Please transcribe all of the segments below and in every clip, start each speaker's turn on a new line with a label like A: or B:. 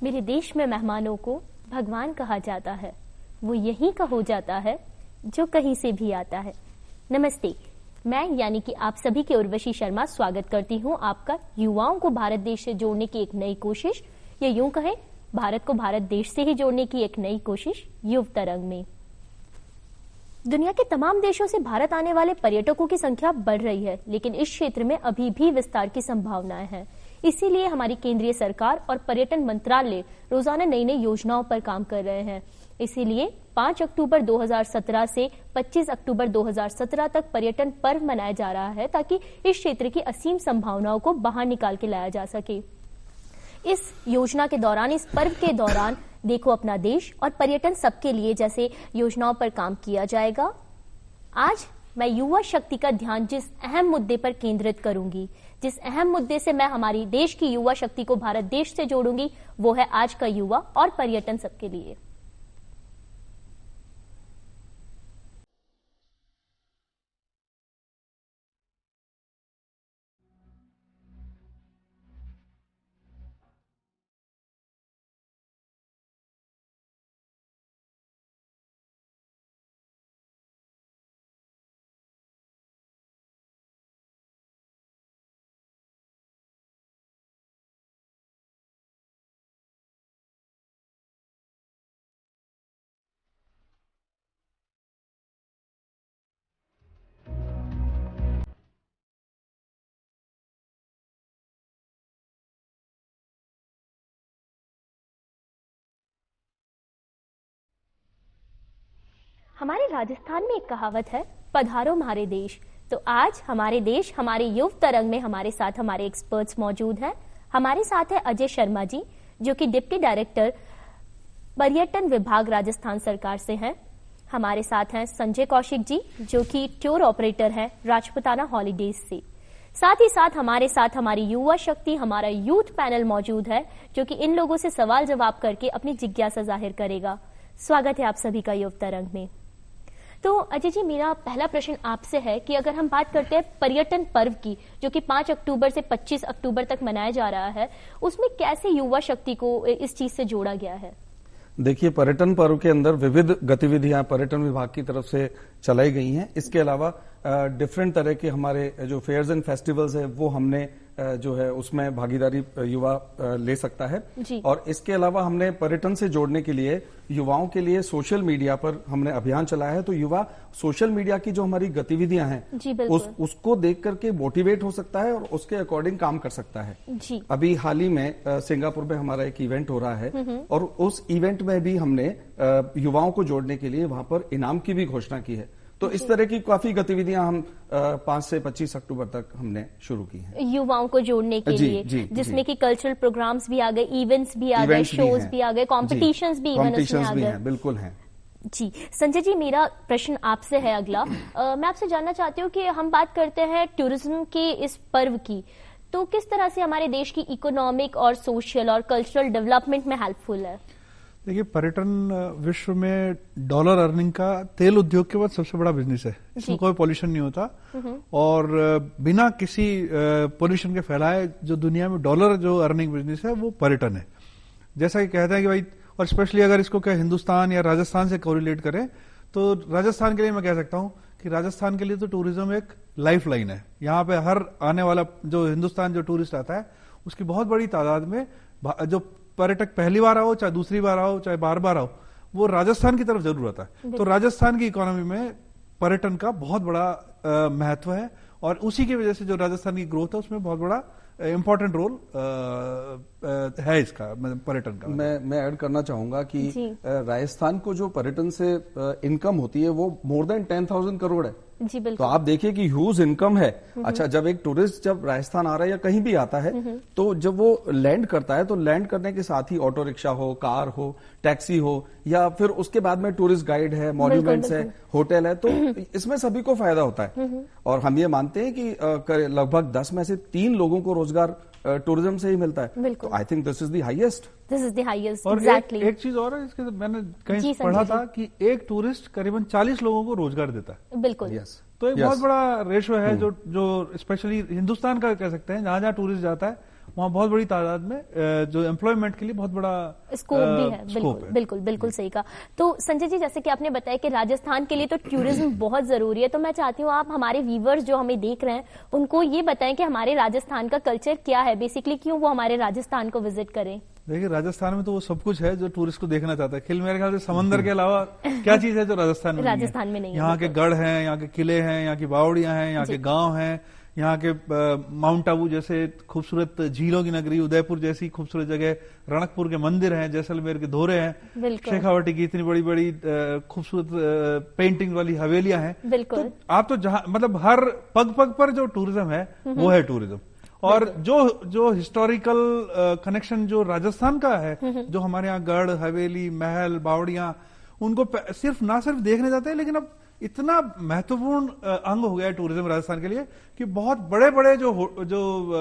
A: मेरे देश में मेहमानों को भगवान कहा जाता है, वो यहीं का हो जाता है जो कहीं से भी आता है। नमस्ते, मैं यानी कि आप सभी के उर्वशी शर्मा स्वागत करती हूँ आपका युवाओं को भारत देश से जोड़ने की एक नई कोशिश, या यूं कहें भारत को भारत देश से ही जोड़ने की एक नई कोशिश युव तरंग में। दुनिया के तमाम देशों से भारत आने वाले पर्यटकों की संख्या बढ़ रही है, लेकिन इस क्षेत्र में अभी भी विस्तार की संभावनाएं हैं। इसीलिए हमारी केंद्रीय सरकार और पर्यटन मंत्रालय रोजाना नई नई योजनाओं पर काम कर रहे हैं। इसीलिए 5 अक्टूबर 2017 से 25 अक्टूबर 2017 तक पर्यटन पर्व मनाया जा रहा है, ताकि इस क्षेत्र की असीम संभावनाओं को बाहर निकाल के लाया जा सके। इस योजना के दौरान, इस पर्व के दौरान देखो अपना देश और पर्यटन सबके लिए जैसे योजनाओं पर काम किया जाएगा। आज मैं युवा शक्ति का ध्यान जिस अहम मुद्दे पर केंद्रित करूंगी, जिस अहम मुद्दे से मैं हमारी देश की युवा शक्ति को भारत देश से जोड़ूंगी, वो है आज का युवा और पर्यटन सबके लिए। हमारे राजस्थान में एक कहावत है, पधारो हमारे देश। तो आज हमारे देश, हमारे युव तरंग में हमारे साथ हमारे एक्सपर्ट्स मौजूद हैं। हमारे साथ है अजय शर्मा जी, जो कि डिप्टी डायरेक्टर पर्यटन विभाग राजस्थान सरकार से हैं। हमारे साथ हैं संजय कौशिक जी, जो कि टूर ऑपरेटर हैं राजपुताना हॉलीडेज से। साथ ही साथ हमारी युवा शक्ति, हमारा यूथ पैनल मौजूद है, जो कि इन लोगों से सवाल जवाब करके अपनी जिज्ञासा जाहिर करेगा। स्वागत है आप सभी का युव तरंग में। तो अजय जी, मेरा पहला प्रश्न आपसे है कि अगर हम बात करते हैं पर्यटन पर्व की, जो कि 5 अक्टूबर से 25 अक्टूबर तक मनाया जा रहा है, उसमें कैसे युवा शक्ति को इस चीज से जोड़ा गया है?
B: देखिए, पर्यटन पर्व के अंदर विविध गतिविधियां पर्यटन विभाग की तरफ से चलाई गई हैं। इसके अलावा डिफरेंट तरह के हमारे जो फेयर्स एंड फेस्टिवल्स है, वो हमने जो है उसमें भागीदारी युवा ले सकता है। और इसके अलावा हमने पर्यटन से जोड़ने के लिए युवाओं के लिए सोशल मीडिया पर हमने अभियान चलाया है। तो युवा सोशल मीडिया की जो हमारी गतिविधियां हैं उसको देख करके मोटिवेट हो सकता है और उसके अकॉर्डिंग काम कर सकता है। अभी हाल ही में सिंगापुर में हमारा एक इवेंट हो रहा है और उस इवेंट में भी हमने युवाओं को जोड़ने के लिए वहां पर इनाम की भी घोषणा की है। तो इस तरह की काफी गतिविधियां हम 5 से 25 अक्टूबर तक हमने शुरू की हैं
A: युवाओं को जोड़ने के लिए, जिसमें कि कल्चरल प्रोग्राम्स भी आ गए, इवेंट्स भी आ गए, शोज भी आ गए, कॉम्पिटिशंस भी इवन उसमें आ गए।
B: बिल्कुल हैं
A: जी। संजय जी, मेरा प्रश्न आपसे है अगला। मैं आपसे जानना चाहती हूँ कि हम बात करते हैं टूरिज्म के इस पर्व की, तो किस तरह से हमारे देश की इकोनॉमिक और सोशल और कल्चरल डेवलपमेंट में हेल्पफुल है?
C: देखिए, पर्यटन विश्व में डॉलर अर्निंग का तेल उद्योग के बाद सबसे बड़ा बिजनेस है। इसमें कोई पॉल्यूशन नहीं होता और बिना किसी पॉल्यूशन के फैलाए जो दुनिया में डॉलर जो अर्निंग बिजनेस है वो पर्यटन है। जैसा कि कहते हैं कि भाई, और स्पेशली अगर इसको क्या हिंदुस्तान या राजस्थान से कोरिलेट करें, तो राजस्थान के लिए मैं कह सकता हूं कि राजस्थान के लिए तो टूरिज्म एक लाइफ लाइन है। यहाँ पे हर आने वाला जो हिंदुस्तान जो टूरिस्ट आता है, उसकी बहुत बड़ी तादाद में जो पर्यटक पहली बार आओ, चाहे दूसरी बार आओ, चाहे बार बार आओ, वो राजस्थान की तरफ जरूर आता है। तो राजस्थान की इकोनॉमी में पर्यटन का बहुत बड़ा महत्व है और उसी की वजह से जो राजस्थान की ग्रोथ है उसमें बहुत बड़ा इम्पोर्टेंट रोल है इसका, पर्यटन का।
B: मैं ऐड करना चाहूंगा कि राजस्थान को जो पर्यटन से इनकम होती है वो मोर देन 10,000 करोड़ है।
A: जी बिल्कुल।
B: तो आप देखिए कि ह्यूज इनकम है। अच्छा, जब एक टूरिस्ट जब राजस्थान आ रहा है या कहीं भी आता है, तो जब वो लैंड करता है, तो लैंड करने के साथ ही ऑटो रिक्शा हो, कार हो, टैक्सी हो, या फिर उसके बाद में टूरिस्ट गाइड है, मॉन्यूमेंट्स है, होटल है, तो इसमें सभी को फायदा होता है। और हम ये मानते हैं कि लगभग 10 में से 3 लोगों को रोजगार टूरिज्म से ही मिलता है। तो I think this is the highest.
C: और एक चीज और है, इसके मैंने कहीं पढ़ा था कि एक टूरिस्ट करीबन 40 लोगों को रोजगार देता है।
A: बिल्कुल।
C: तो एक बहुत बड़ा रेशो है जो स्पेशली हिंदुस्तान का कह सकते हैं, जहां जहां टूरिस्ट जाता है वहाँ बहुत बड़ी तादाद में जो एम्प्लॉयमेंट के लिए बहुत बड़ा
A: स्कोप भी है। बिल्कुल सही कहा। तो संजय जी, जैसे कि आपने बताया कि राजस्थान के लिए तो टूरिज्म बहुत जरूरी है, तो मैं चाहती हूँ आप हमारे व्यूवर्स जो हमें देख रहे हैं उनको ये बताएं कि हमारे राजस्थान का कल्चर क्या है, बेसिकली क्यों वो हमारे राजस्थान को विजिट करें।
C: देखिए, राजस्थान में तो वो सब कुछ है जो टूरिस्ट को देखना चाहता है। खिल मेरे ख्याल से समंदर के अलावा क्या चीज है जो राजस्थान में नहीं है। यहाँ के गढ़ हैं, यहाँ के किले हैं, यहाँ की बावड़ियां हैं, यहाँ के गांव हैं, यहाँ के माउंट आबू जैसे खूबसूरत झीलों की नगरी, उदयपुर जैसी खूबसूरत जगह, रणकपुर के मंदिर हैं, जैसलमेर के धोरे हैं, शेखावटी की इतनी बड़ी बड़ी खूबसूरत पेंटिंग वाली हवेलियां हैं। तो आप तो जहां मतलब हर पग पग पर जो टूरिज्म है वो है टूरिज्म। और जो हिस्टोरिकल कनेक्शन जो राजस्थान का है, जो हमारे यहाँ गढ़, हवेली, महल, बावड़ियां, उनको ना सिर्फ देखने जाते हैं, लेकिन अब इतना महत्वपूर्ण अंग हो गया है टूरिज्म राजस्थान के लिए कि बहुत बड़े बड़े जो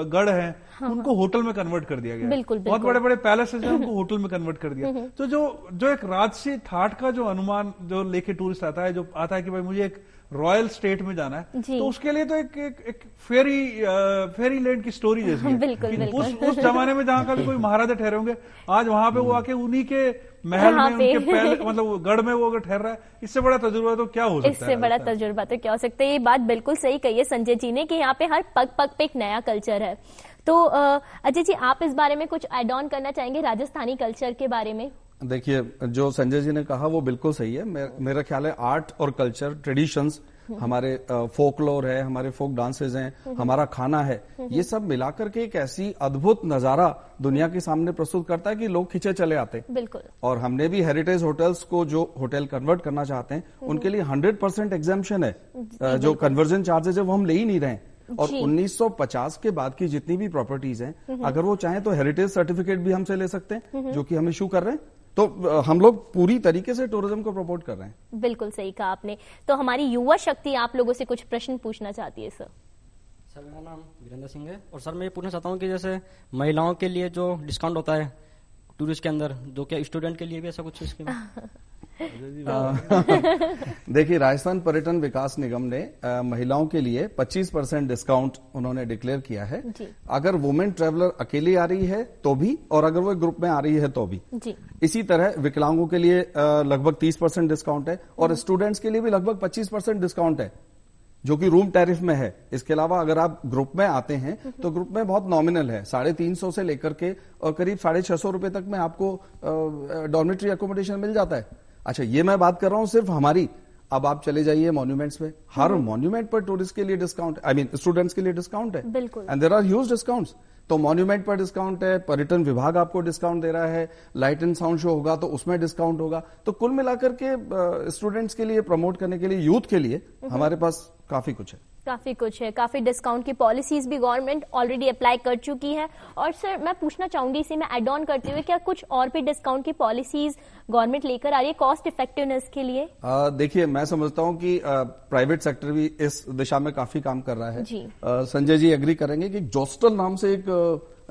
C: गढ़ हैं उनको होटल में कन्वर्ट कर दिया गया। बहुत बड़े बड़े पैलेसेस हैं, उनको होटल में कन्वर्ट कर दिया। तो जो एक राजसी ठाठ का जो अनुमान जो लेके टूरिस्ट आता है, जो आता है कि भाई मुझे एक रॉयल स्टेट में जाना है, तो उसके लिए तो एक फेरी लैंड की स्टोरी जैसी है। उस जमाने में जहां का भी कोई महाराजा ठहरे होंगे, आज वहां पे वो आके उन्हीं के महल में, उनके पहले मतलब गढ़ में वो अगर ठहर रहा है, इससे बड़ा तजुर्बा तो क्या हो सकता है?
A: इससे बड़ा तजुर्बा तो क्या हो सकता है? ये बात बिल्कुल सही कही है संजय जी ने कि यहाँ पे हर पग पग पे एक नया कल्चर है। तो अजय जी, आप इस बारे में कुछ एड ऑन करना चाहेंगे राजस्थानी कल्चर के बारे में?
B: देखिए, जो संजय जी ने कहा वो बिल्कुल सही है। मेरा ख्याल है आर्ट और कल्चर, ट्रेडिशंस, हमारे फोकलोर है, हमारे फोक डांसेस हैं, हमारा खाना है, ये सब मिलाकर के एक ऐसी अद्भुत नजारा दुनिया के सामने प्रस्तुत करता है कि लोग खींचे चले आते हैं।
A: बिल्कुल। और
B: हमने भी हेरिटेज होटल्स को जो होटल कन्वर्ट करना चाहते हैं उनके लिए 100% एग्जाम्पशन है। जो कन्वर्जन चार्जेज है वो हम ले ही नहीं रहे। और 1950 के बाद की जितनी भी प्रॉपर्टीज हैं, अगर वो चाहें तो हेरिटेज सर्टिफिकेट भी हमसे ले सकते हैं, जो कि हम इशू कर रहे हैं। तो हम लोग पूरी तरीके से टूरिज्म को प्रमोट कर रहे हैं।
A: बिल्कुल सही कहा आपने। तो हमारी युवा शक्ति आप लोगों से कुछ प्रश्न पूछना चाहती है। सर,
D: मेरा नाम वीरेंद्र सिंह है और सर मैं ये पूछना चाहता हूँ कि जैसे महिलाओं के लिए जो डिस्काउंट होता है टूरिस्ट के अंदर, जो क्या स्टूडेंट के लिए भी ऐसा कुछ स्कीम है?
B: देखिए, राजस्थान पर्यटन विकास निगम ने महिलाओं के लिए 25% डिस्काउंट उन्होंने डिक्लेयर किया है। अगर वुमेन ट्रेवलर अकेली आ रही है तो भी, और अगर वो ग्रुप में आ रही है तो भी। इसी तरह विकलांगों के लिए लगभग 30% डिस्काउंट है और स्टूडेंट्स के लिए भी लगभग 25% डिस्काउंट है, जो कि रूम टैरिफ में है। इसके अलावा अगर आप ग्रुप में आते हैं तो ग्रुप में बहुत नॉमिनल है, 350 से लेकर के और करीब 650 रुपए तक में आपको डॉर्मेट्री अकोमोडेशन मिल जाता है। अच्छा, ये मैं बात कर रहा हूं सिर्फ हमारी। अब आप चले जाइए मॉन्यूमेंट्स पे, हर मॉन्यूमेंट पर टूरिस्ट के लिए डिस्काउंट, स्टूडेंट्स के लिए डिस्काउंट है।
A: बिल्कुल।
B: And there are huge discounts. तो मॉन्यूमेंट पर डिस्काउंट है, पर्यटन विभाग आपको डिस्काउंट दे रहा है, लाइट एंड साउंड शो होगा तो उसमें डिस्काउंट होगा। तो कुल मिलाकर के स्टूडेंट्स के लिए, प्रमोट करने के लिए, यूथ के लिए हमारे पास काफी कुछ है।
A: काफी डिस्काउंट की पॉलिसीज भी गवर्नमेंट ऑलरेडी अप्लाई कर चुकी है। और सर, मैं पूछना चाहूंगी इसी में एड ऑन करते हुए, क्या कुछ और भी डिस्काउंट की पॉलिसीज गवर्नमेंट लेकर आ रही है कॉस्ट इफेक्टिवनेस के लिए?
B: देखिए, मैं समझता हूं कि प्राइवेट सेक्टर भी इस दिशा में काफी काम कर रहा है। संजय जी एग्री करेंगे कि जॉस्टल नाम से एक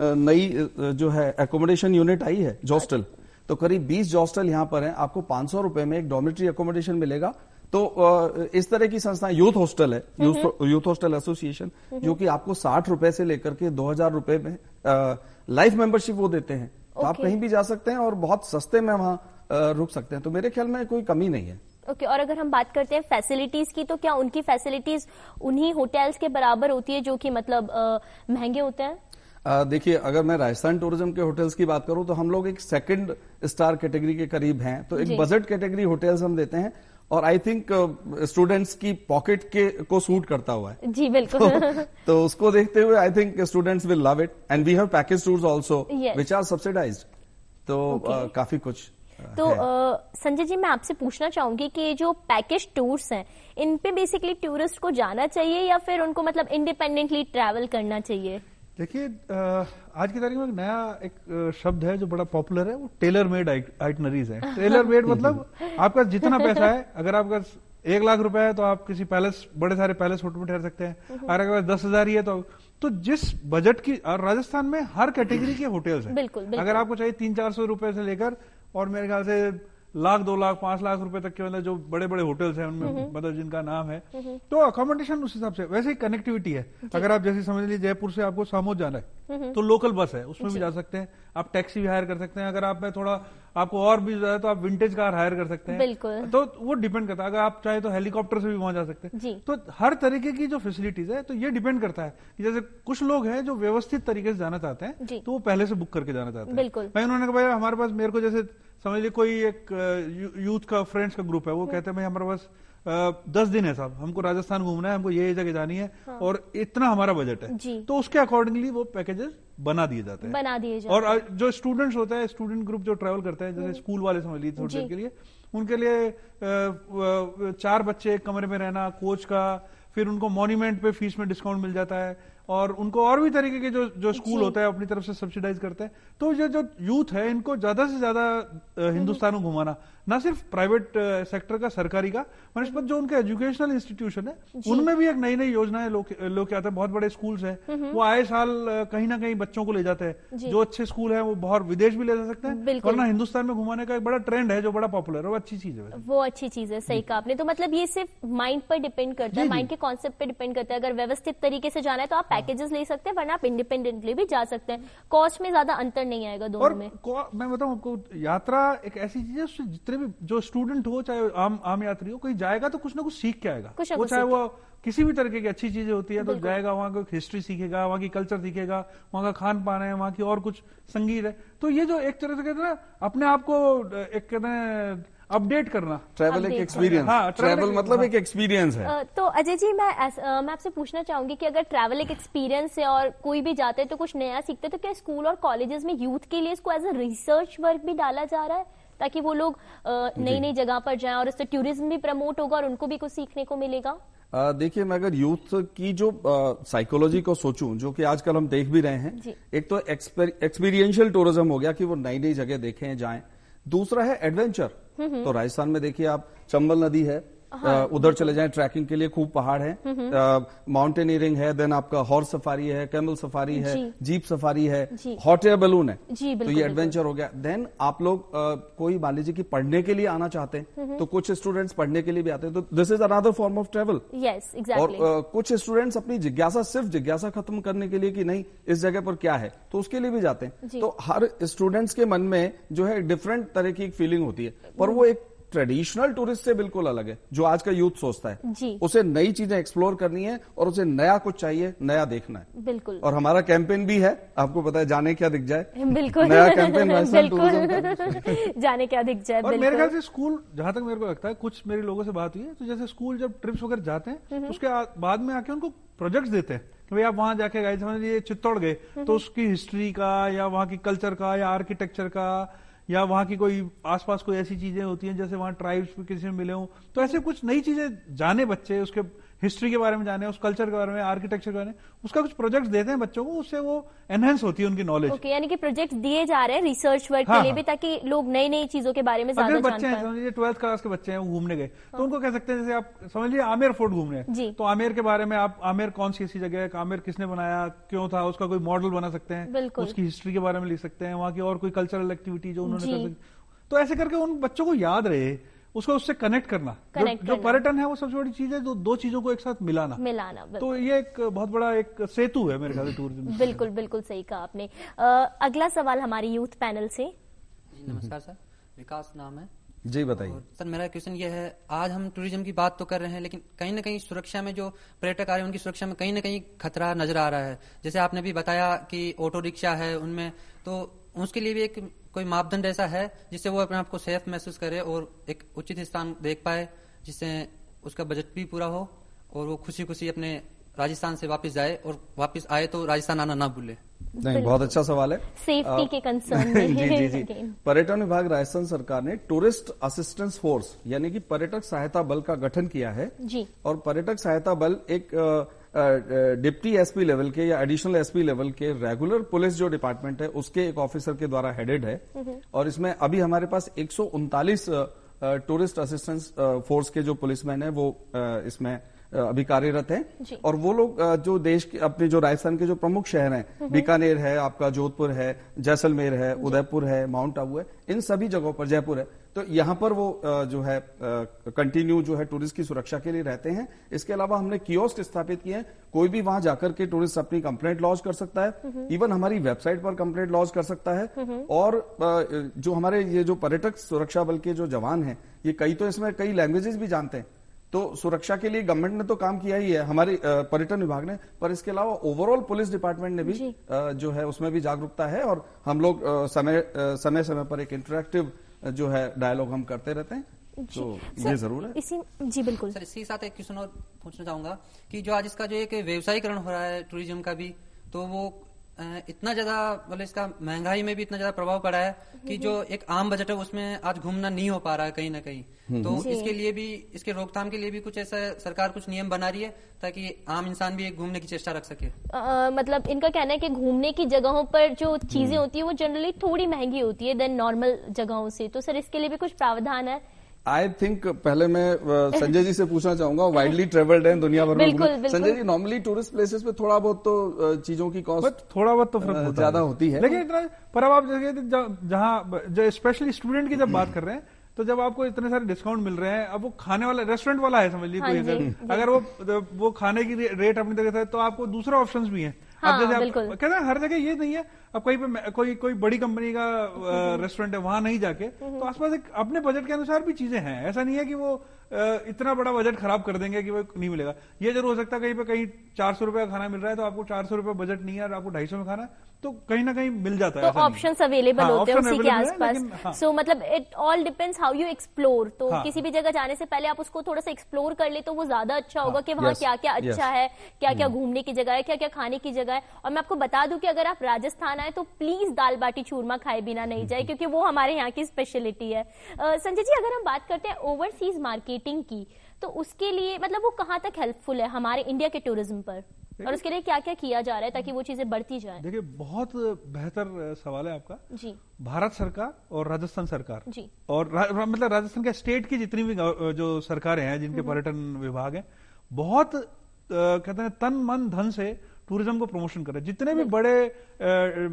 B: नई जो है एकोमोडेशन यूनिट आई है, जॉस्टल। तो करीब 20 जॉस्टल यहां पर हैं, आपको 500 रुपए में एक डॉर्मेट्री अकोमोडेशन मिलेगा। तो इस तरह की संस्थाएं, यूथ हॉस्टल है, यूथ हॉस्टल एसोसिएशन, जो कि आपको 60 रुपए से लेकर के 2000 रुपए में लाइफ मेंबरशिप वो देते हैं। तो आप कहीं भी जा सकते हैं और बहुत सस्ते में वहां रुक सकते हैं। तो मेरे ख्याल में कोई कमी नहीं है।
A: ओके। और अगर हम बात करते हैं फैसिलिटीज की, तो क्या उनकी फैसिलिटीज उन्हीं होटल्स के बराबर होती है जो कि मतलब महंगे होते हैं?
B: देखिए, अगर मैं राजस्थान टूरिज्म के होटल्स की बात करूं तो हम लोग एक 2nd स्टार कैटेगरी के करीब हैं। तो एक बजट कैटेगरी होटल्स हम देते हैं और आई थिंक स्टूडेंट्स की पॉकेट के को सूट करता हुआ है।
A: जी बिल्कुल।
B: तो उसको देखते हुए I think students will love it and we have package tours also which are subsidised. तो काफी कुछ
A: तो संजय जी, मैं आपसे पूछना चाहूंगी कि जो पैकेज टूर्स हैं, इन पे बेसिकली टूरिस्ट को जाना चाहिए या फिर उनको मतलब इंडिपेंडेंटली ट्रैवल करना चाहिए?
C: देखिए, आज की तारीख में एक नया शब्द है जो बड़ा पॉपुलर है, वो टेलर मेड आइटनरीज है। टेलर मेड मतलब आपका जितना पैसा है, अगर आपका 1 लाख रुपए है तो आप किसी पैलेस, बड़े सारे पैलेस होटल में ठहर सकते हैं। और अगर 10,000 ही है तो जिस बजट की, और राजस्थान में हर कैटेगरी के होटल्स हैं।
A: बिल्कुल।
C: अगर आपको चाहिए 300-400 रुपए से लेकर, और मेरे ख्याल से लाख 2 लाख 5 लाख रुपए तक के मतलब जो बड़े बड़े होटल्स हैं उनमें मतलब जिनका नाम है, तो अकोमोडेशन उस हिसाब से। वैसे ही कनेक्टिविटी है, अगर आप जैसे समझ लीजिए जयपुर से आपको सामोद जाना है तो लोकल बस है, उसमें भी जा सकते हैं, आप टैक्सी भी हायर कर सकते हैं, अगर आप में थोड़ा आपको और भी ज्यादा तो आप विंटेज कार हायर कर सकते हैं।
A: बिल्कुल।
C: तो वो डिपेंड करता है, अगर आप चाहे तो हेलीकॉप्टर से भी वहां जा सकते हैं। तो हर तरीके की जो फैसिलिटीज है, तो ये डिपेंड करता है कि जैसे कुछ लोग हैं जो व्यवस्थित तरीके से जाना चाहते हैं तो वो पहले से बुक करके जाना चाहते हैं।
A: बिल्कुल।
C: भाई उन्होंने कहा भाई हमारे पास, मेरे को जैसे समझ लीजिए कोई एक यूथ का फ्रेंड्स का ग्रुप है, वो कहते हैं भाई हमारे पास 10 दिन है साहब, हमको राजस्थान घूमना है, हमको ये जगह जानी है और इतना हमारा बजट है, तो उसके अकॉर्डिंगली वो पैकेजेस बना दिए जाते हैं। और जो स्टूडेंट्स होता है, स्टूडेंट ग्रुप जो ट्रैवल करते हैं, जैसे स्कूल वाले समझ लीजिए थोड़ी देर के लिए, उनके लिए 4 बच्चे एक कमरे में रहना, कोच का, फिर उनको मॉन्यूमेंट पे फीस में डिस्काउंट मिल जाता है, और उनको और भी तरीके के जो स्कूल होता है अपनी तरफ से सब्सिडाइज करते हैं। तो ये जो यूथ है, इनको ज्यादा से ज्यादा हिंदुस्तान में घुमाना, ना सिर्फ प्राइवेट सेक्टर का, सरकारी का, पर जो उनके एजुकेशनल इंस्टीट्यूशन है उनमें भी एक नई नई योजनाएं लोग के आते हैं। बहुत बड़े स्कूल्स हैं, वो आए साल कहीं ना कहीं बच्चों को ले जाते हैं। जो अच्छे स्कूल है वो बाहर विदेश भी ले जा सकते हैं, वरना हिंदुस्तान में घुमाने का एक बड़ा ट्रेंड है जो बड़ा पॉपुलर है, वो अच्छी चीज है।
A: वो अच्छी चीज है, सही कहा आपने। तो मतलब ये सिर्फ माइंड पर डिपेंड करता है, माइंड के कॉन्सेप्ट पे डिपेंड करता है। अगर व्यवस्थित तरीके से जाना है तो आप पैकेजेस ले सकते हैं, वरना आप इंडिपेंडेंटली भी जा सकते हैं। कॉस्ट में ज्यादा अंतर नहीं आएगा दोनों में।
C: मैं बताऊं आपको, यात्रा एक ऐसी चीज है, उससे जितने भी जो स्टूडेंट हो, चाहे आम यात्री हो, कोई जाएगा तो कुछ ना कुछ सीख के आएगा। वो चाहे वो किसी भी तरीके की अच्छी चीजें होती है, तो जाएगा वहां की हिस्ट्री सीखेगा, वहां की कल्चर सीखेगा, वहां का खान पान है, वहां की और कुछ संगीत है। तो ये जो एक तरह से कहते हैं ना, अपने आप को एक कहते हैं अपडेट करना,
B: ट्रैवल एक एक्सपीरियंस। हाँ, ट्रैवल मतलब एक एक्सपीरियंस है।
A: तो अजय जी, मैं आपसे पूछना चाहूंगी कि अगर ट्रैवल एक एक्सपीरियंस है और कोई भी जाते हैं तो कुछ नया सीखते हैं, तो क्या स्कूल और कॉलेजेस में यूथ के लिए इसको एज अ रिसर्च वर्क भी डाला जा रहा है, ताकि वो लोग नई नई जगह पर जाएं और इससे टूरिज्म भी प्रमोट होगा और उनको भी कुछ सीखने को मिलेगा?
B: देखिए, मैं अगर यूथ की जो साइकोलॉजी को सोचूं, जो कि आजकल हम देख भी रहे हैं, एक तो एक्सपीरियंशियल टूरिज्म हो गया कि वो नई नई जगह देखें, जाएं। दूसरा है एडवेंचर। तो राजस्थान में देखिए आप, चंबल नदी है, उधर चले जाएं, ट्रैकिंग के लिए खूब पहाड़ है, माउंटेनियरिंग है, देन आपका हॉर्स सफारी है, कैमल सफारी है, जीप सफारी है, हॉट एयर बलून है, तो ये एडवेंचर हो गया। देन आप लोग कोई मान लीजिए कि पढ़ने के लिए आना चाहते हैं, तो कुछ स्टूडेंट्स पढ़ने के लिए भी आते हैं, तो this is another form of travel. और कुछ स्टूडेंट्स अपनी जिज्ञासा, सिर्फ जिज्ञासा खत्म करने के लिए कि नहीं इस जगह पर क्या है, तो उसके लिए भी जाते हैं। तो हर स्टूडेंट्स के मन में जो है डिफरेंट तरह की एक फीलिंग होती है, पर वो एक ट्रेडिशनल टूरिस्ट से बिल्कुल अलग है। जो आज का यूथ सोचता है, उसे नई चीजें एक्सप्लोर करनी है और उसे नया कुछ चाहिए, नया देखना है।
A: बिल्कुल।
B: और हमारा कैंपेन भी है, आपको पता है, जाने क्या दिख जाए।
A: बिल्कुल,
B: नया कैंपेन
A: जाने क्या दिख जाए।
C: और मेरे ख्याल से स्कूल, जहां तक मेरे को लगता है, कुछ मेरे लोगों से बात हुई है, तो जैसे स्कूल जब ट्रिप्स वगैरह जाते हैं, उसके बाद में आके उनको प्रोजेक्ट्स देते हैं कि भाई आप वहां जाके गए, समझ लीजिए चित्तौड़ गए, तो उसकी हिस्ट्री का या वहां की कल्चर का या आर्किटेक्चर का या वहां की कोई आसपास कोई ऐसी चीजें होती हैं, जैसे वहां ट्राइब्स भी किसी से मिले हों, तो ऐसे कुछ नई चीजें जाने बच्चे, उसके हिस्ट्री के बारे में जाने, उस कल्चर के बारे में, आर्किटेक्चर के बारे में, उसका कुछ प्रोजेक्ट्स देते हैं बच्चों को, उससे वो एनहेंस होती है उनकी नॉलेज।
A: ओके, यानी कि प्रोजेक्ट्स दिए जा रहे हैं रिसर्च वर्क के लिए भी, ताकि लोग नई नई चीजों के बारे में ज्यादा जान पाएं।
C: बच्चे हैं, समझ लीजिए 12th क्लास के बच्चे हैं, वो घूमने गए, तो उनको कह सकते हैं, जैसे आप समझ लीजिए आमेर फोर्ट घूमने हैं, तो आमेर के बारे में आप, आमेर कौन सी ऐसी जगह है, आमेर किसने बनाया, क्यों था, उसका कोई मॉडल बना सकते हैं, उसकी हिस्ट्री के बारे में लिख सकते हैं, वहां की और कोई कल्चरल एक्टिविटी जो उन्होंने कर सकती। तो ऐसे करके उन बच्चों को याद रहे, उसको उससे कनेक्ट करना। जो पर्यटन है वो सबसे बड़ी चीज है, जो दो चीजों को एक साथ मिलाना। तो ये एक बहुत बड़ा एक सेतु है मेरे ख्याल से टूरिज्म।
A: बिल्कुल बिल्कुल सही कहा आपने। अगला सवाल हमारे यूथ पैनल से।
E: नमस्कार सर, विकास नाम है
B: जी, बताइए
E: सर। मेरा क्वेश्चन ये है, आज हम टूरिज्म की बात तो कर रहे हैं, लेकिन कहीं ना कहीं सुरक्षा में जो पर्यटक आ रहे हैं उनकी सुरक्षा में कहीं ना कहीं खतरा नजर आ रहा है। जैसे आपने भी बताया कि ऑटो रिक्शा है उनमें, तो उसके लिए भी एक कोई मापदंड ऐसा है जिससे वो अपने आप को सेफ महसूस करे और एक उचित स्थान देख पाए, जिससे उसका बजट भी पूरा हो और वो खुशी खुशी अपने राजस्थान से वापस जाए, और वापस आए तो राजस्थान आना ना भूले।
B: नहीं, बहुत अच्छा सवाल है,
A: सेफ्टी के कंसर्न में।
B: जी। पर्यटन विभाग राजस्थान सरकार ने टूरिस्ट असिस्टेंस फोर्स यानी कि पर्यटक सहायता बल का गठन किया है जी। और पर्यटक सहायता बल एक डिप्टी एसपी लेवल के या एडिशनल एसपी लेवल के रेगुलर पुलिस जो डिपार्टमेंट है उसके एक ऑफिसर के द्वारा हेडेड है। और इसमें अभी हमारे पास 139 टूरिस्ट असिस्टेंस फोर्स के जो पुलिसमैन है वो इसमें अभी कार्यरत हैं। और वो लोग जो देश के अपने जो राजस्थान के जो प्रमुख शहर हैं, बीकानेर है, आपका जोधपुर है, जैसलमेर है, उदयपुर है, माउंट आबू है, इन सभी जगहों पर, जयपुर है, तो यहाँ पर वो जो है कंटिन्यू जो है टूरिस्ट की सुरक्षा के लिए रहते हैं। इसके अलावा हमने कियोस्क स्थापित किए हैं, कोई भी वहां जाकर के टूरिस्ट अपनी कंप्लेंट लॉन्च कर सकता है, इवन हमारी वेबसाइट पर कंप्लेंट लॉन्च कर सकता है। और जो हमारे ये जो पर्यटक सुरक्षा बल के जो जवान हैं, ये कई तो इसमें कई लैंग्वेजेस भी जानते हैं, तो सुरक्षा के लिए गवर्नमेंट ने तो काम किया ही है, हमारी पर्यटन विभाग ने, पर इसके अलावा ओवरऑल पुलिस डिपार्टमेंट ने भी जो है उसमें भी जागरूकता है। और हम लोग समय समय पर एक इंटरेक्टिव जो है डायलॉग हम करते रहते हैं, तो ये जरूर है।
A: जी बिल्कुल
E: सर, इसी साथ एक क्वेश्चन और पूछना चाहूंगा कि जो आज इसका जो एक व्यवसायीकरण हो रहा है टूरिज्म का भी, तो वो इतना ज्यादा मतलब इसका महंगाई में भी इतना ज्यादा प्रभाव पड़ा है कि जो एक आम बजट है उसमें आज घूमना नहीं हो पा रहा है कहीं ना कहीं। तो इसके लिए भी, इसके रोकथाम के लिए भी कुछ ऐसा सरकार कुछ नियम बना रही है ताकि आम इंसान भी घूमने की चेष्टा रख सके।
A: मतलब इनका कहना है कि घूमने की जगहों पर जो चीजें होती है वो जनरली थोड़ी महंगी होती है देन नॉर्मल जगहों से, तो सर इसके लिए भी कुछ प्रावधान है?
B: आई थिंक पहले मैं संजय जी से पूछना चाहूंगा, वाइडली ट्रेवल्ड है दुनिया भर में। Sanjay ji, normally tourist places पे थोड़ा बहुत तो चीजों की कॉस्ट
C: थोड़ा बहुत तो फर्क
B: ज्यादा होती है,
C: लेकिन इतना पर अब आप जहाँ जो स्पेशली स्टूडेंट की जब बात कर रहे हैं, तो जब आपको इतने सारे डिस्काउंट मिल रहे हैं, अब वो खाने वाला रेस्टोरेंट वाला है समझ लीजिए, अगर वो खाने की रेट अपनी तरह से, तो आपको दूसरा ऑप्शंस भी हैं। अब जैसे आप कहते हैं हर जगह ये नहीं है, अब कहीं पे कोई बड़ी कंपनी का रेस्टोरेंट है, वहां नहीं जाके तो आसपास एक अपने बजट के अनुसार भी चीजें हैं। ऐसा नहीं है कि वो इतना बड़ा बजट खराब कर देंगे कि वो नहीं मिलेगा। ये जरूर हो सकता है कहीं 400 रुपए का खाना मिल रहा है, तो आपको 400 रुपए बजट नहीं है और आपको 250 में खाना है, तो कहीं ना कहीं मिल जाता है।
A: तो ऑप्शंस अवेलेबल होते हैं उसी के आसपास। सो मतलब it all depends how you explore. तो किसी भी जगह जाने से पहले आप उसको थोड़ा सा एक्सप्लोर कर ले तो वो ज्यादा अच्छा होगा कि वहाँ क्या क्या अच्छा है, क्या क्या घूमने की जगह है, क्या क्या खाने की जगह है। और मैं आपको बता दूं कि अगर आप राजस्थान आए तो प्लीज दाल बाटी चूरमा खाए बिना नहीं जाए, क्योंकि वो हमारे यहाँ की स्पेशलिटी है। संजय जी, अगर हम बात करते हैं ओवरसीज मार्केटिंग की, तो उसके लिए मतलब वो कहाँ तक हेल्पफुल है हमारे इंडिया के टूरिज्म पर, और उसके लिए क्या क्या किया जा रहा है ताकि वो चीजें बढ़ती जाए?
C: देखिए, बहुत बेहतर सवाल है आपका जी। भारत सरकार और राजस्थान सरकार
A: जी, और
C: मतलब राजस्थान के स्टेट की जितनी भी जो सरकारें हैं जिनके पर्यटन विभाग हैं, बहुत कहते हैं तन मन धन से टूरिज्म को प्रमोशन कर रहे हैं। जितने भी बड़े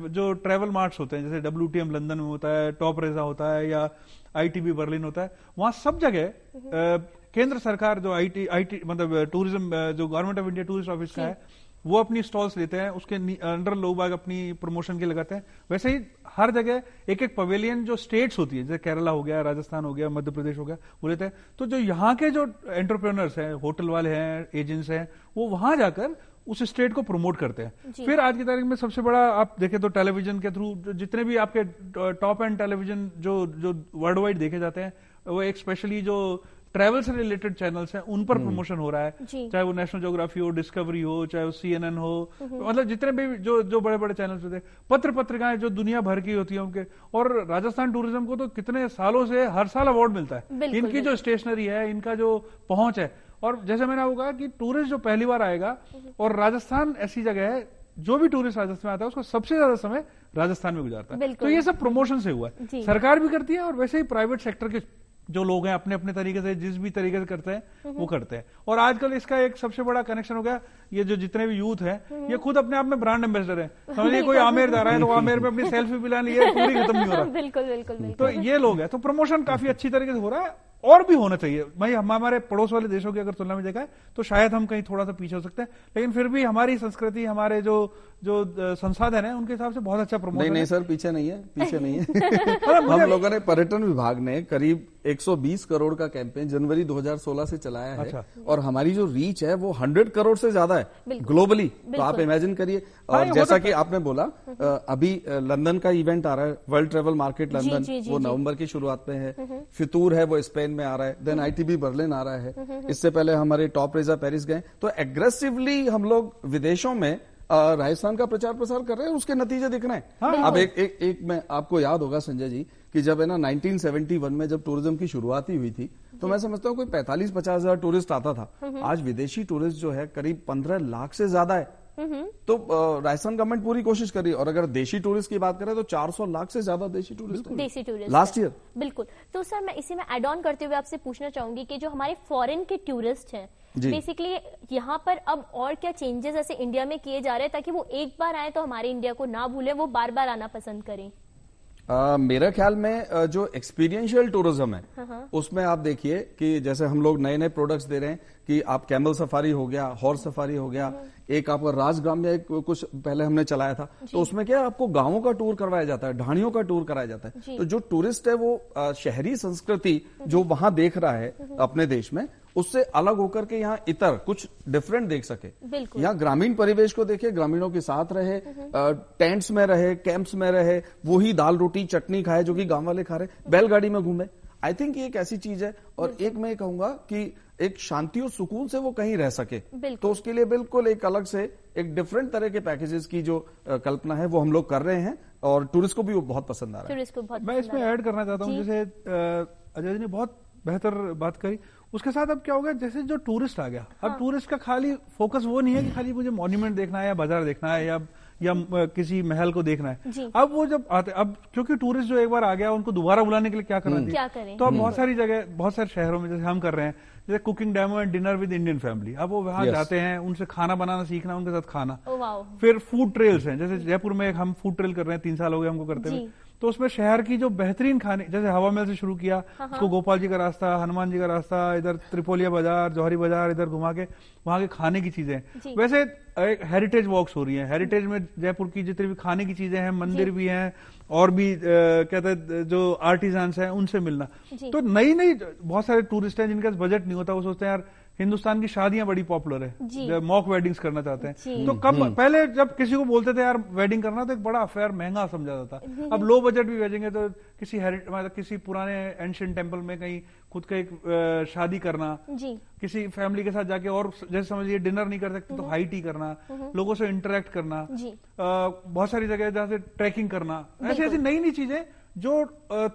C: जो ट्रैवल मार्ट्स होते हैं, जैसे WTM लंदन में होता है, टॉप रेजा होता है, या ITB बर्लिन होता है, वहां सब जगह केंद्र सरकार जो IT मतलब टूरिज्म जो government of India tourist office का है, वो अपनी स्टॉल्स लेते हैं, उसके अंडर लोग बाग अपनी प्रमोशन के लगाते हैं। वैसे ही हर जगह एक एक पवेलियन जो स्टेट्स होती है, जैसे केरला हो गया, राजस्थान हो गया, मध्य प्रदेश हो गया, वो लेते हैं। तो जो यहाँ के जो एंटरप्रेन्योर्स हैं, होटल वाले हैं, एजेंट्स हैं, वो वहां जाकर उस स्टेट को प्रमोट करते हैं। फिर आज की तारीख में सबसे बड़ा आप देखें तो टेलीविजन के थ्रू जितने भी आपके टॉप एंड टेलीविजन जो वर्ल्ड वाइड देखे जाते हैं, वो एक स्पेशली जो ट्रैवल से रिलेटेड चैनल्स हैं, उन पर प्रमोशन हो रहा है, चाहे वो नेशनल ज्योग्राफी हो, डिस्कवरी हो, चाहे वो CNN हो, मतलब जितने भी जो बड़े बड़े चैनल्स होते हैं, पत्रिकाएं जो दुनिया भर की होती है उनके। और राजस्थान टूरिज्म को तो कितने सालों से हर साल अवार्ड मिलता है। इनकी जो स्टेशनरी है, इनका जो पहुंच है, और जैसे मैंने आपको कहा कि टूरिस्ट जो पहली बार आएगा, और राजस्थान ऐसी जगह है जो भी टूरिस्ट राजस्थान में आता है उसको सबसे ज्यादा समय राजस्थान में गुजारता है। तो ये सब प्रमोशन से हुआ है, सरकार भी करती है और वैसे ही प्राइवेट सेक्टर के जो लोग हैं अपने अपने तरीके से जिस भी तरीके से करते हैं वो करते हैं। और आजकल इसका एक सबसे बड़ा कनेक्शन हो गया, ये जो जितने भी यूथ है ये खुद अपने आप में ब्रांड एम्बेसडर है। समझिए कोई आमेर जा रहा है तो आमेर में अपनी सेल्फी भी लानी है, पूरी खत्म नहीं हो रहा।
A: बिल्कुल बिल्कुल।
C: तो ये लोग हैं, तो प्रमोशन काफी अच्छी तरीके से हो रहा है और भी होना चाहिए भाई। हम हमारे पड़ोस वाले देशों की अगर तुलना में देखा है तो शायद हम कहीं थोड़ा सा पीछे हो सकते हैं, लेकिन फिर भी हमारी संस्कृति, हमारे जो संसाधन है उनके हिसाब से बहुत अच्छा प्रमोशन।
B: नहीं सर, पीछे नहीं है, पीछे नहीं है। हम लोगों ने, पर्यटन विभाग ने करीब 120 करोड़ का कैंपेन जनवरी 2016 से चलाया है। अच्छा। और हमारी जो रीच है वो 100 करोड़ से ज्यादा है ग्लोबली। तो आप इमेजिन करिए। और जैसा कि आपने बोला, अभी लंदन का इवेंट आ रहा है, वर्ल्ड ट्रेवल मार्केट लंदन, वो नवंबर की शुरुआत में है। फितूर है वो स्पेन में आ रहा है, देन ITB बर्लिन आ रहा है। इससे पहले हमारे टॉप रेजा पेरिस गए। तो एग्रेसिवली हम लोग विदेशों में राजस्थान का प्रचार प्रसार कर रहे हैं, उसके नतीजे दिख रहे हैं। अब एक मैं आपको याद होगा संजय जी कि जब है ना 1971 में जब टूरिज्म की शुरुआत ही हुई थी, तो मैं समझता हूँ कोई 45-50 हजार टूरिस्ट आता था। आज विदेशी टूरिस्ट जो है करीब 15 लाख से ज्यादा है तो राजस्थान गवर्नमेंट पूरी कोशिश करी। और अगर देशी टूरिस्ट की बात करें तो 400 लाख से ज्यादा देशी टूरिस्ट लास्ट ईयर।
A: बिल्कुल। तो सर मैं इसी में एड ऑन करते हुए आपसे पूछना चाहूंगी कि जो हमारे फॉरेन के टूरिस्ट हैं, बेसिकली यहाँ पर अब और क्या चेंजेस ऐसे इंडिया में किए जा रहे हैं ताकि वो एक बार आए तो हमारे इंडिया को ना भूलें, वो बार बार आना पसंद करें?
B: मेरे ख्याल में जो एक्सपीरियंशियल टूरिज्म है उसमें आप देखिए कि जैसे हम लोग नए नए प्रोडक्ट्स दे रहे हैं कि आप कैमल सफारी हो गया, हॉर्स सफारी हो गया, एक आपका राजग्राम्य कुछ पहले हमने चलाया था, तो उसमें क्या आपको गांवों का टूर करवाया जाता है, ढाणियों का टूर कराया जाता है। तो जो टूरिस्ट है वो शहरी संस्कृति जो वहां देख रहा है अपने देश में, उससे अलग होकर के यहाँ इतर कुछ डिफरेंट देख सके। यहाँ ग्रामीण परिवेश को देखे, ग्रामीणों के साथ रहे, टेंट्स में रहे, कैंप्स में रहे, वही दाल रोटी चटनी खाए जो कि गांव वाले खा रहे, बैलगाड़ी में घूमे। आई थिंक ये एक ऐसी चीज है। और एक मैं कहूंगा कि एक शांति और सुकून से वो कहीं रह सके, तो उसके लिए बिल्कुल एक अलग से एक डिफरेंट तरह के पैकेजेस की जो कल्पना है वो हम लोग कर रहे हैं और टूरिस्ट को भी वो बहुत पसंद आ रहा है।
C: मैं इसमें ऐड करना चाहता हूँ, जैसे अजय जी ने बहुत बेहतर बात करी। उसके साथ अब क्या होगा, जैसे जो टूरिस्ट आ गया, अब टूरिस्ट का खाली फोकस वो नहीं है कि खाली मुझे मॉन्यूमेंट देखना है या बाजार देखना है या किसी महल को देखना है। अब वो जब आते, अब क्योंकि टूरिस्ट जो एक बार आ गया उनको दोबारा बुलाने के लिए क्या करना चाहिए, तो अब बहुत सारी जगह, बहुत सारे शहरों में जैसे हम कर रहे हैं, जैसे cooking demo and dinner with Indian family, अब वो वहां जाते हैं, उनसे खाना बनाना सीखना, उनके साथ खाना। फिर फूड ट्रेल्स हैं, जैसे जयपुर में हम फूड ट्रेल कर रहे हैं, 3 साल हो गए हमको करते हुए। तो उसमें शहर की जो बेहतरीन खाने, जैसे हवा महल से शुरू किया, उसको गोपाल जी का रास्ता, हनुमान जी का रास्ता, इधर त्रिपोलिया बाजार, जौहरी बाजार, इधर घुमा के वहां के खाने की चीजें। वैसे एक हेरिटेज वॉक्स हो रही है, हेरिटेज में जयपुर की जितनी भी खाने की चीजें हैं, मंदिर भी हैं, और भी कहते हैं जो आर्टिजान्स हैं उनसे मिलना। तो नई नई बहुत सारे टूरिस्ट हैं जिनका बजट नहीं होता, वो सोचते हैं यार हिंदुस्तान की शादियां बड़ी पॉपुलर है, मॉक वेडिंग्स करना चाहते हैं। तो कब पहले जब किसी को बोलते थे यार वेडिंग करना, तो एक बड़ा अफेयर महंगा समझा जाता था। अब लो बजट भी भेजेंगे तो किसी पुराने एंशिएंट टेम्पल में कहीं खुद का एक शादी करना, किसी फैमिली के साथ जाके, और जैसे समझिए डिनर नहीं कर सकते तो हाई टी करना, लोगों से इंटरेक्ट करना, बहुत सारी जगह जहाँ से ट्रैकिंग करना, ऐसी ऐसी नई नई चीजें जो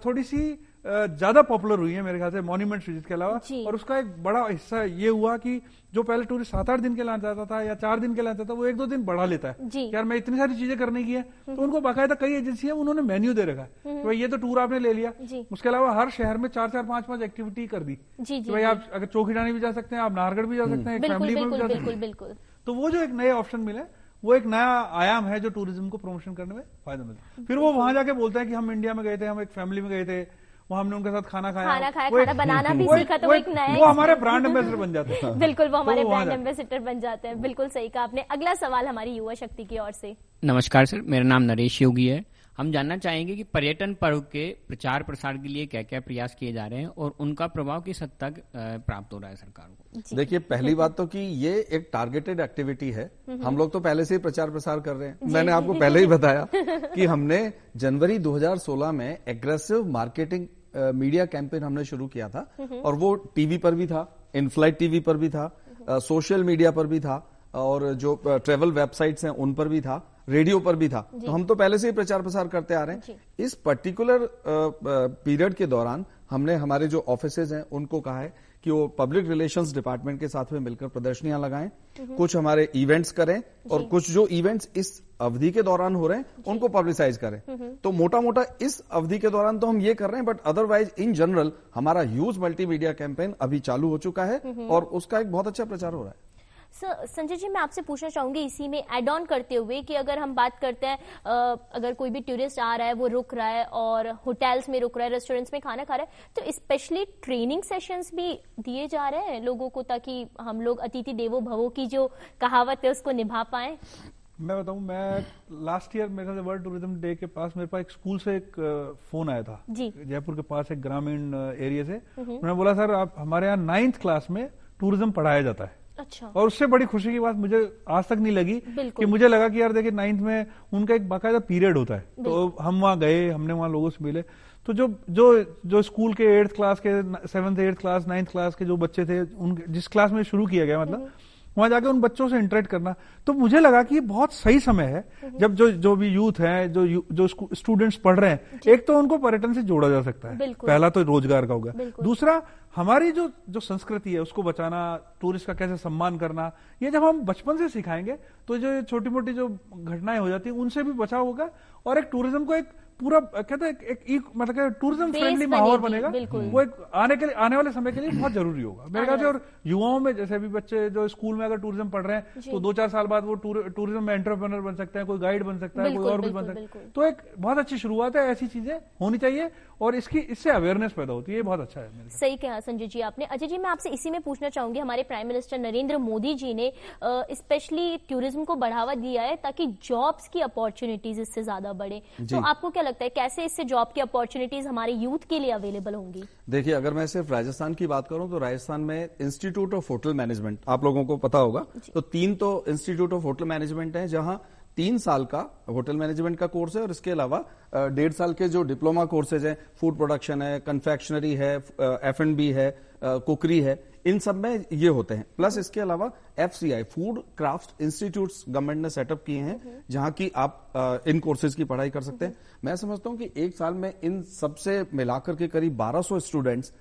C: थोड़ी सी ज्यादा पॉपुलर हुई है मेरे ख्याल से मॉन्यूमेंट विजिट के अलावा। और उसका एक बड़ा हिस्सा ये हुआ कि जो पहले टूरिस्ट 7-8 दिन के लिए जाता था या 4 दिन के लिए जाता था, वो 1-2 दिन बढ़ा लेता है। यार मैं इतनी सारी चीजें करने की है, तो उनको बाकायदा कई एजेंसी है, उन्होंने मेन्यू दे रखा है भाई ये तो टूर आपने ले लिया, उसके अलावा हर शहर में 4-4, 5-5 एक्टिविटी कर दी कि भाई आप अगर चौकीडानी भी जा सकते हैं, आप नाहरगढ़ भी जा सकते हैं, फैमिली में भी जा सकते हैं। तो वो जो एक नए ऑप्शन मिले, वो एक नया आयाम है जो टूरिज्म को प्रमोशन करने में फायदा मिलता है। फिर वो वहां जाके बोलता है कि हम इंडिया में गए थे, हम एक फैमिली में गए थे, वहाँ हमने उनके साथ खाना खाया, खाना बनाना भी सीखा, तो एक नया, वो हमारे ब्रांड एम्बेसडर बन जाते हैं।
A: बिल्कुल, वो हमारे ब्रांड एम्बेसडर बन जाते हैं। बिल्कुल सही कहा आपने। अगला सवाल हमारी युवा शक्ति की ओर से।
F: नमस्कार सर, मेरा नाम नरेश योगी है। हम जानना चाहेंगे कि पर्यटन पर्व के प्रचार प्रसार के लिए क्या क्या प्रयास किए जा रहे हैं और उनका प्रभाव किस हद तक प्राप्त हो रहा है सरकार को?
B: देखिए, पहली बात तो कि ये एक टारगेटेड एक्टिविटी है। हम लोग तो पहले से ही प्रचार प्रसार कर रहे हैं। मैंने आपको पहले ही बताया कि हमने जनवरी 2016 में एग्रेसिव मार्केटिंग मीडिया कैंपेन हमने शुरू किया था, और वो टीवी पर भी था, इनफ्लाइट टीवी पर भी था, सोशल मीडिया पर भी था, और जो ट्रेवल वेबसाइट्स हैं उन पर भी था, रेडियो पर भी था। तो हम तो पहले से ही प्रचार प्रसार करते आ रहे हैं। इस पर्टिकुलर पीरियड के दौरान हमने हमारे जो ऑफिसेज हैं उनको कहा है कि वो पब्लिक रिलेशंस डिपार्टमेंट के साथ में मिलकर प्रदर्शनियां लगाएं, कुछ हमारे इवेंट्स करें, और कुछ जो इवेंट्स इस अवधि के दौरान हो रहे हैं उनको पब्लिसाइज करें। तो मोटा मोटा इस अवधि के दौरान तो हम ये कर रहे हैं, बट अदरवाइज इन जनरल हमारा ह्यूज मल्टीमीडिया कैंपेन अभी चालू हो चुका है और उसका एक बहुत अच्छा प्रचार हो रहा है।
A: संजय जी, मैं आपसे पूछना चाहूंगी इसी में एड ऑन करते हुए कि अगर हम बात करते हैं, अगर कोई भी टूरिस्ट आ रहा है, वो रुक रहा है और होटल्स में रुक रहा है, रेस्टोरेंट्स में खाना खा रहा है, तो स्पेशली ट्रेनिंग सेशंस भी दिए जा रहे हैं लोगों को, ताकि हम लोग अतिथि देवो भवो की जो कहावत है उसको निभा पाए?
C: मैं बताऊं, मैं लास्ट ईयर मेरे वर्ल्ड टूरिज्म डे के पास मेरे पास एक स्कूल से एक फोन आया था, जयपुर के पास एक ग्रामीण एरिया से। उन्होंने बोला सर आप हमारे यहाँ 9th क्लास में टूरिज्म पढ़ाया जाता है।
A: अच्छा। और
C: उससे बड़ी खुशी की बात मुझे आज तक नहीं लगी, कि मुझे लगा कि यार देखिए 9th में उनका एक बाकायदा पीरियड होता है। तो हम वहां गए, हमने वहां लोगों से मिले, तो जो स्कूल के 8th क्लास के, 7th 8th class 9th class के जो बच्चे थे, उनके जिस क्लास में शुरू किया गया, मतलब वहां जाके उन बच्चों से इंटरेक्ट करना। तो मुझे लगा कि ये बहुत सही समय है जब जो भी यूथ है, जो स्टूडेंट्स पढ़ रहे हैं, एक तो उनको पर्यटन से जोड़ा जा सकता है, पहला तो रोजगार का होगा, दूसरा हमारी जो संस्कृति है उसको बचाना, टूरिस्ट का कैसे सम्मान करना, ये जब हम बचपन से सिखाएंगे तो जो छोटी मोटी जो घटनाएं हो जाती है उनसे भी बचाव होगा, और एक टूरिज्म को एक पूरा कहते हैं एक मतलब टूरिज्म फ्रेंडली माहौल बनेगा, वो एक आने वाले समय के लिए बहुत जरूरी होगा मेरे ख्याल से। और युवाओं में जैसे अभी बच्चे जो स्कूल में अगर टूरिज्म पढ़ रहे हैं तो 2-4 साल बाद वो टूरिज्म में एंटरप्रेन्योर बन सकते हैं, कोई गाइड बन सकता है, कोई और कुछ बन सकता है। तो एक बहुत अच्छी शुरुआत है, ऐसी चीजें होनी चाहिए और इससे अवेयरनेस पैदा होती है, ये बहुत अच्छा है।
A: सही कहा संजय जी आपने। अजय जी, मैं आपसे इसी में पूछना चाहूंगी, हमारे प्राइम मिनिस्टर नरेंद्र मोदी जी ने स्पेशली टूरिज्म को बढ़ावा दिया है ताकि जॉब्स की अपॉर्चुनिटीज इससे ज्यादा बढ़े, तो आपको क्या लगता है कैसे इससे जॉब की अपॉर्चुनिटीज हमारे यूथ के लिए अवेलेबल होंगी?
B: देखिए, अगर मैं सिर्फ राजस्थान की बात करूं तो राजस्थान में इंस्टीट्यूट ऑफ होटल मैनेजमेंट, आप लोगों को पता होगा, तो 3 तो इंस्टीट्यूट ऑफ होटल मैनेजमेंट है जहां 3 साल का होटल मैनेजमेंट का कोर्स है और इसके अलावा 1.5 साल के जो डिप्लोमा कोर्सेज हैं, फूड प्रोडक्शन है, कन्फेक्शनरी है, F&B है, कुकरी है, इन सब में ये होते हैं। प्लस इसके अलावा FCI food craft institutes government ने सेटअप किए हैं जहां की आप इन कोर्सेज की पढ़ाई कर सकते हैं। मैं समझता हूं कि 1 साल में इन सबसे मिलाकर के करीब 1200 स्टूडेंट्स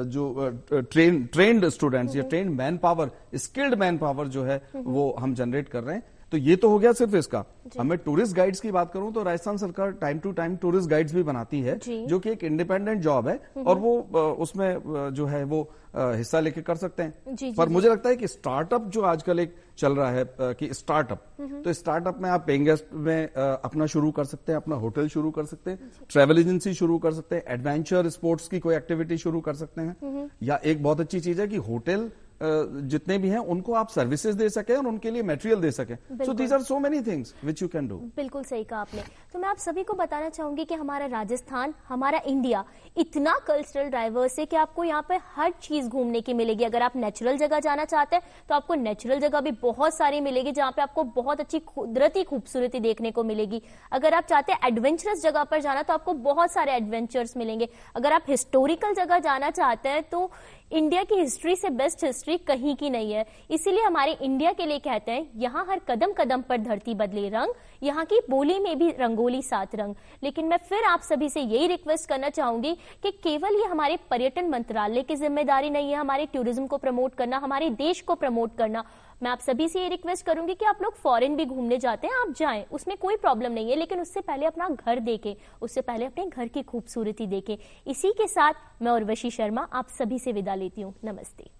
B: जो ट्रेन्ड स्टूडेंट्स या trained man power, skilled man power जो है वो हम जनरेट कर रहे हैं। तो ये तो हो गया सिर्फ इसका। अब मैं टूरिस्ट गाइड्स की बात करूं तो राजस्थान सरकार time to time tourist guides भी बनाती है, जो कि एक इंडिपेंडेंट जॉब है और वो उसमें जो है वो हिस्सा लेके कर सकते हैं। पर मुझे लगता है कि स्टार्टअप जो आजकल एक चल रहा है कि स्टार्टअप, तो स्टार्टअप में आप पेइंग गेस्ट में अपना शुरू कर सकते हैं, अपना होटल शुरू कर सकते हैं, ट्रेवल एजेंसी शुरू कर सकते हैं, एडवेंचर स्पोर्ट्स की कोई एक्टिविटी शुरू कर सकते हैं, या एक बहुत अच्छी चीज है कि होटल जितने भी हैं उनको आप सर्विसेज दे सके और उनके लिए मटेरियल दे सके। So these are so many things which you can do.
A: बिल्कुल सही कहा आपने। तो मैं आप सभी को बताना चाहूंगी कि हमारा राजस्थान, हमारा इंडिया इतना कल्चरल डाइवर्स है कि आपको यहाँ पे हर चीज घूमने की मिलेगी। अगर आप नेचुरल जगह जाना चाहते हैं तो आपको नेचुरल जगह भी बहुत सारी मिलेगी जहाँ पे आपको बहुत अच्छी कुदरती खूबसूरती देखने को मिलेगी। अगर आप चाहते हैं एडवेंचरस जगह पर जाना तो आपको बहुत सारे एडवेंचर्स मिलेंगे। अगर आप हिस्टोरिकल जगह जाना चाहते हैं तो इंडिया की हिस्ट्री से बेस्ट हिस्ट्री कहीं की नहीं है। इसीलिए हमारे इंडिया के लिए कहते हैं यहाँ हर कदम कदम पर धरती बदले रंग, यहाँ की बोली में भी रंगोली 7 रंग। लेकिन मैं फिर आप सभी से यही रिक्वेस्ट करना चाहूंगी कि केवल ये हमारे पर्यटन मंत्रालय की जिम्मेदारी नहीं है हमारे टूरिज्म को प्रमोट करना, हमारे देश को प्रमोट करना। मैं आप सभी से ये रिक्वेस्ट करूंगी कि आप लोग फॉरेन भी घूमने जाते हैं, आप जाएं, उसमें कोई प्रॉब्लम नहीं है, लेकिन उससे पहले अपना घर देखें, उससे पहले अपने घर की खूबसूरती देखें। इसी के साथ मैं उर्वशी शर्मा आप सभी से विदा लेती हूँ। नमस्ते।